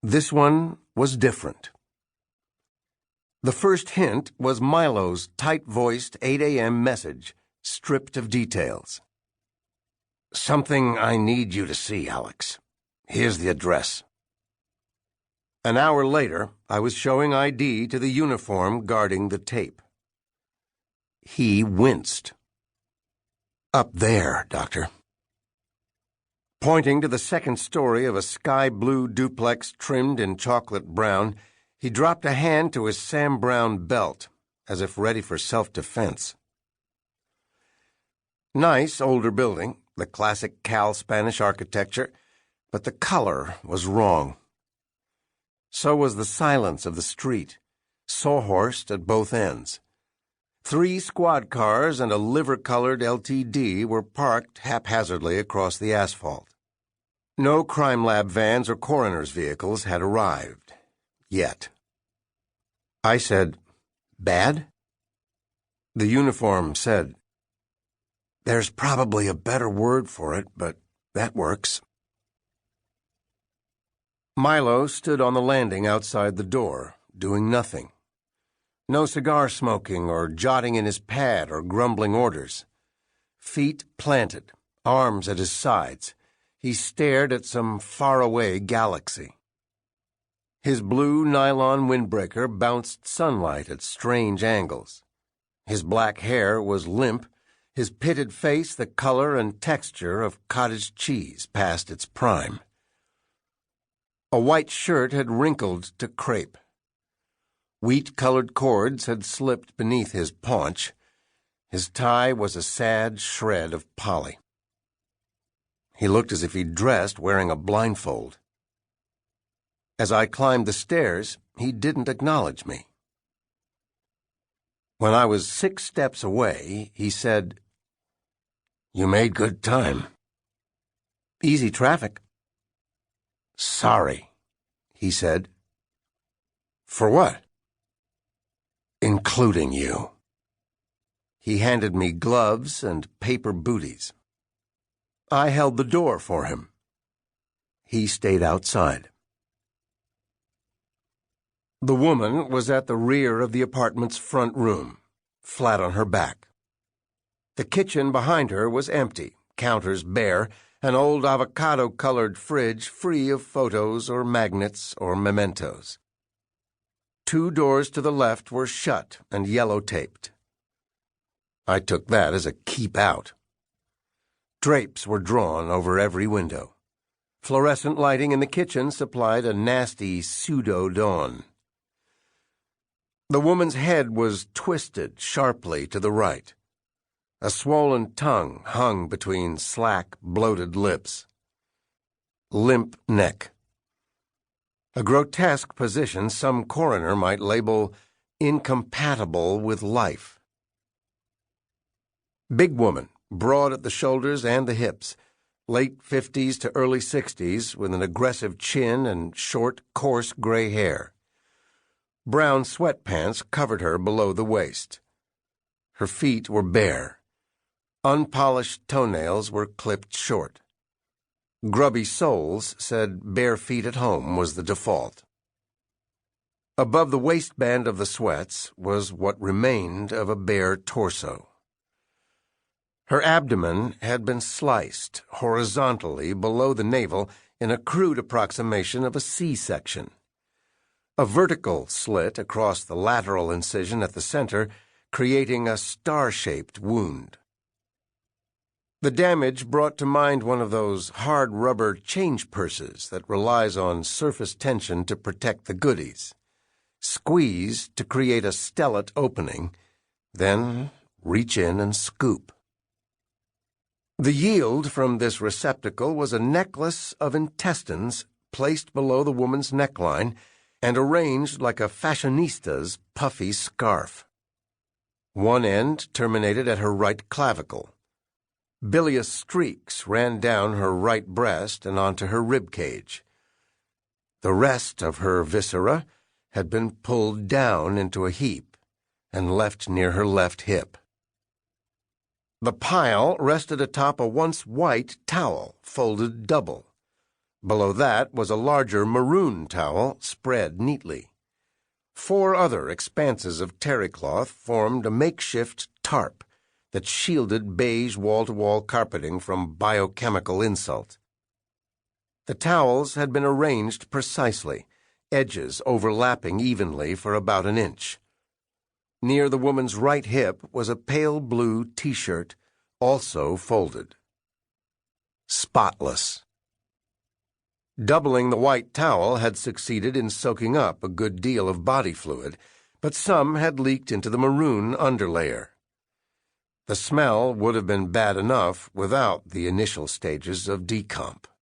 This one was different. The first hint was Milo's tight-voiced 8 a.m. message, stripped of details. "Something I need you to see, Alex. Here's the address." An hour later, I was showing ID to the uniform guarding the tape. He winced. "Up there, Doctor." Pointing to the second story of a sky-blue duplex trimmed in chocolate brown, he dropped a hand to his Sam Browne belt, as if ready for self-defense. Nice older building, the classic Cal Spanish architecture, but the color was wrong. So was the silence of the street, sawhorsed at both ends. 3 squad cars and a liver-colored LTD were parked haphazardly across the asphalt. No crime lab vans or coroner's vehicles had arrived. Yet. I said, "Bad?" The uniform said, "There's probably a better word for it, but that works." Milo stood on the landing outside the door, doing nothing. No cigar smoking or jotting in his pad or grumbling orders. Feet planted, arms at his sides, he stared at some faraway galaxy. His blue nylon windbreaker bounced sunlight at strange angles. His black hair was limp, his pitted face the color and texture of cottage cheese past its prime. A white shirt had wrinkled to crepe. Wheat-colored cords had slipped beneath his paunch. His tie was a sad shred of poly. He looked as if he'd dressed wearing a blindfold. As I climbed the stairs, he didn't acknowledge me. When I was 6 steps away, he said, "You made good time." "Easy traffic." "Sorry," he said. "For what?" "Including you." He handed me gloves and paper booties. I held the door for him. He stayed outside. The woman was at the rear of the apartment's front room, flat on her back. The kitchen behind her was empty, counters bare, an old avocado-colored fridge free of photos or magnets or mementos. 2 doors to the left were shut and yellow-taped. I took that as a keep out. Drapes were drawn over every window. Fluorescent lighting in the kitchen supplied a nasty pseudo-dawn. The woman's head was twisted sharply to the right. A swollen tongue hung between slack, bloated lips. Limp neck. A grotesque position some coroner might label incompatible with life. Big woman, broad at the shoulders and the hips, late 50s to early 60s, with an aggressive chin and short, coarse gray hair. Brown sweatpants covered her below the waist. Her feet were bare. Unpolished toenails were clipped short. Grubby soles said bare feet at home was the default. Above the waistband of the sweats was what remained of a bare torso. Her abdomen had been sliced horizontally below the navel in a crude approximation of a C-section. A vertical slit across the lateral incision at the center, creating a star-shaped wound. The damage brought to mind one of those hard rubber change purses that relies on surface tension to protect the goodies. Squeeze to create a stellate opening, then reach in and scoop. The yield from this receptacle was a necklace of intestines placed below the woman's neckline and arranged like a fashionista's puffy scarf. One end terminated at her right clavicle. Bilious streaks ran down her right breast and onto her rib cage. The rest of her viscera had been pulled down into a heap and left near her left hip. The pile rested atop a once white towel, folded double. Below that was a larger maroon towel spread neatly. 4 other expanses of terry cloth formed a makeshift tarp that shielded beige wall-to-wall carpeting from biochemical insult. The towels had been arranged precisely, edges overlapping evenly for about an inch. Near the woman's right hip was a pale blue T-shirt, also folded. Spotless. Doubling the white towel had succeeded in soaking up a good deal of body fluid, but some had leaked into the maroon underlayer. The smell would have been bad enough without the initial stages of decomp.